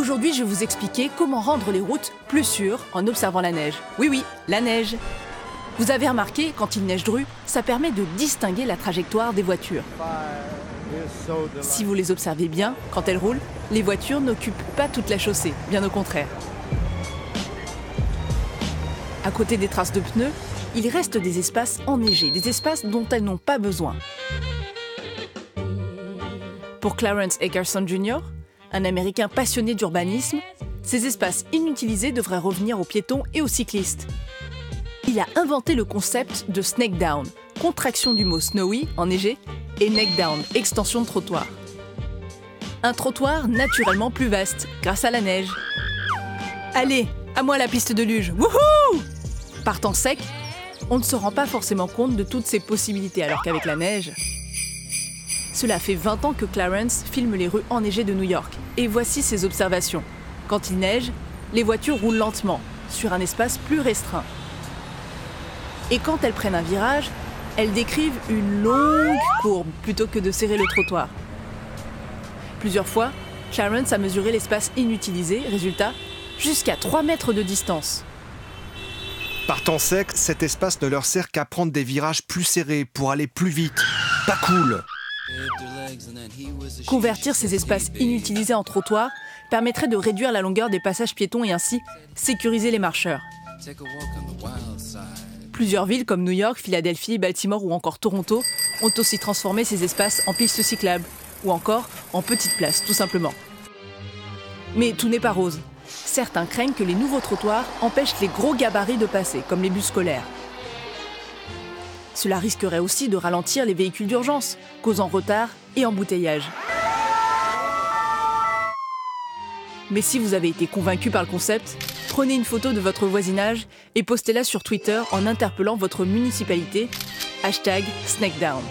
Aujourd'hui, je vais vous expliquer comment rendre les routes plus sûres en observant la neige. Oui, la neige. Vous avez remarqué, quand il neige dru, ça permet de distinguer la trajectoire des voitures. Si vous les observez bien, quand elles roulent, les voitures n'occupent pas toute la chaussée, bien au contraire. À côté des traces de pneus, il reste des espaces enneigés, des espaces dont elles n'ont pas besoin. Pour Clarence Eckerson Jr., un Américain passionné d'urbanisme, ces espaces inutilisés devraient revenir aux piétons et aux cyclistes. Il a inventé le concept de snakedown, contraction du mot snowy, enneigé, et neckdown, extension de trottoir. Un trottoir naturellement plus vaste, grâce à la neige. Allez, à moi la piste de luge, wouhou! Par temps sec, on ne se rend pas forcément compte de toutes ces possibilités, alors qu'avec la neige... Cela fait 20 ans que Clarence filme les rues enneigées de New York. Et voici ses observations. Quand il neige, les voitures roulent lentement, sur un espace plus restreint. Et quand elles prennent un virage, elles décrivent une longue courbe plutôt que de serrer le trottoir. Plusieurs fois, Clarence a mesuré l'espace inutilisé, résultat, jusqu'à 3 mètres de distance. Par temps sec, cet espace ne leur sert qu'à prendre des virages plus serrés pour aller plus vite. Pas cool! Convertir ces espaces inutilisés en trottoirs permettrait de réduire la longueur des passages piétons et ainsi sécuriser les marcheurs. Plusieurs villes comme New York, Philadelphie, Baltimore ou encore Toronto ont aussi transformé ces espaces en pistes cyclables ou encore en petites places, tout simplement. Mais tout n'est pas rose. Certains craignent que les nouveaux trottoirs empêchent les gros gabarits de passer, comme les bus scolaires. Cela risquerait aussi de ralentir les véhicules d'urgence, causant retard et embouteillage. Mais si vous avez été convaincu par le concept, prenez une photo de votre voisinage et postez-la sur Twitter en interpellant votre municipalité #snakedown.